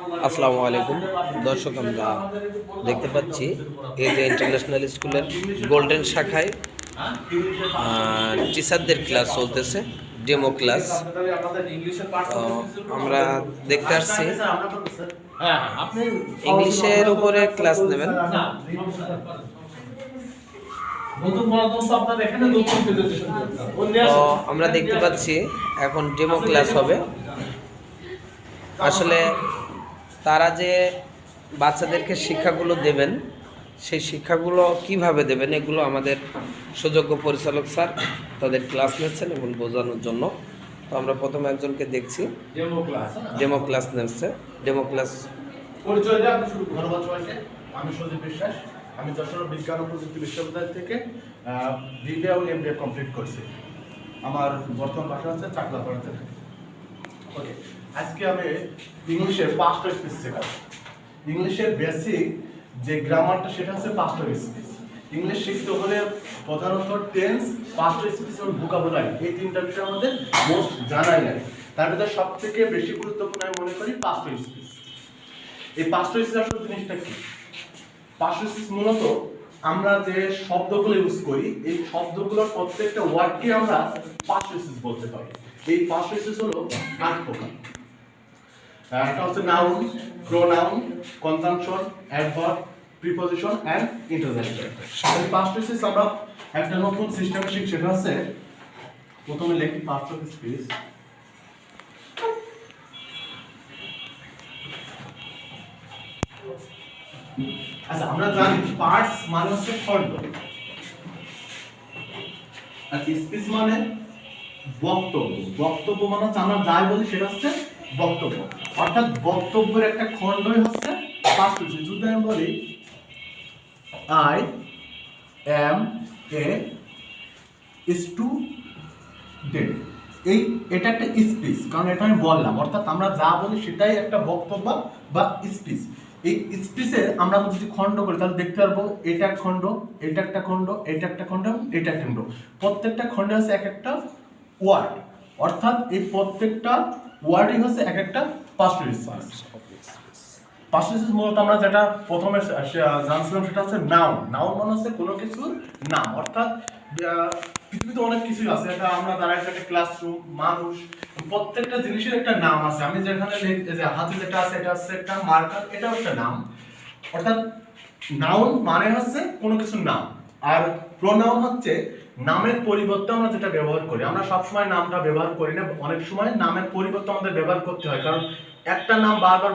আসসালামু আলাইকুম দর্শক, আমরা দেখতে পাচ্ছি এই যে ইন্টারন্যাশনাল স্কুলের গোল্ডেন শাখায় টিচারদের ক্লাস চলতেছে, ডেমো ক্লাস। আমরা দেখতে আসছি ইংলিশের উপরে ক্লাস নেবেন। তো আমরা দেখতে পাচ্ছি এখন ডেমো ক্লাস হবে। আসলে তারা যে বাচ্চাদেরকে শিক্ষাগুলো দেবেন, সেই শিক্ষাগুলো কিভাবে দেবেন এগুলো আমাদের সুযোগ্য পরিচালক স্যার তাদের ক্লাস নিচ্ছেন এবং বোঝানোর জন্য। তো আমরা প্রথমে একজনকে দেখছি ডেমো ক্লাস নিচ্ছে। ডেমো ক্লাস পরিচয় দিয়ে আপনি শুরু ধন্যবাদ সবাইকে। আমি সজীব বিশ্বাস, আমি যশোর বিজ্ঞান ও প্রযুক্তি বিশ্ববিদ্যালয় থেকে বিবিএ ও এমবিএ কমপ্লিট করছি। আমার বর্তমান বাসা হচ্ছে চাকলাপাড়াতে। ওকে, আজকে আমি ইংলিশের পাঁচটা স্পিচ শেখাবো। ইংলিশের বেসিক যে গ্রামারটা সেটা হচ্ছে পাঁচটা স্পিচ। ইংলিশ শিখতে হলে প্রধানত টেন্স, পাঁচটা স্পিচ এবং ভোকাবুলারি, এই তিনটা বিষয় আমাদের মোস্ট জানাই লাগে। তার ভিতরে সব থেকে বেশি গুরুত্বপূর্ণ আমি মনে করি পাঁচটা স্পিচ। এই পাঁচটা স্পিচ আসলে জিনিসটা কি? পাঁচটা স্পিচ মূলত আমরা যে শব্দগুলো ইউজ করি, এই শব্দগুলোর প্রত্যেকটা ওয়ার্ডকে আমরা পাঁচটা স্পিচ বলতে পারি। এই পাঁচটা স্পিচ হলো 8 প্রকার। এটা হচ্ছে noun, pronoun, conjunction, adverb, preposition and interjection. এই পাঁচটা স্পিচ আমরা একটা নতুন সিস্টেমে শিখছি, সেটা হচ্ছে প্রথমে লিখি পাঁচটা স্পিচ। আচ্ছা, আমরা জানি পার্টস মানে হচ্ছে খণ্ড, আর স্পিচ মানে বক্তব্য। বক্তব্য মানে হচ্ছে আমরা যাই বলি সেটা হচ্ছে বক্তব্য, অর্থাৎ বক্তব্যের একটা খণ্ডই হচ্ছে পাঁচটা স্পিচ। যদি আমি বলি আই এম এ স্টুডেন্ট, এটা একটা স্পিচ, কারণ এটা আমি বললাম, অর্থাৎ আমরা যা বলি সেটাই একটা বক্তব্য বা স্পিচ। এই স্পিচের আমরা যদি খণ্ড করি তাহলে দেখতে পারবো এটা এক খণ্ড, এটা একটা খণ্ড, এটা একটা খণ্ড, এটা একটা খণ্ড। প্রত্যেকটা খণ্ডে হচ্ছে এক একটা ওয়ার্ড, অর্থাৎ এই প্রত্যেকটা ওয়ার্ডই হচ্ছে এক একটা পাঁচটা স্পিচ। পাঁচটা স্পিচ মূলত আমরা যেটা প্রথমে জানছিলাম সেটা হচ্ছে নাউন। নাউন মানে হচ্ছে কোনো কিছুর নাম, অর্থাৎ পৃথিবীতে অনেক কিছুই আছে, এটা আমরা দাঁড়াই একটা ক্লাসরুম, মানুষ, প্রত্যেকটা জিনিসের একটা নাম আছে। আমি যেখানে যে হাতে যেটা আছে এটা হচ্ছে একটা মার্কার, এটাও একটা নাম। অর্থাৎ নাউন মানে হচ্ছে কোনো কিছুর নাম, আর প্রোনাউন হচ্ছে নামের পরিবর্তে আমরা যেটা ব্যবহার করি। আমরা সবসময় নামটা ব্যবহার করি না, অনেক সময় নামের পরিবর্তে আমাদের ব্যবহার করতে হয়, কারণ একটা নাম বারবার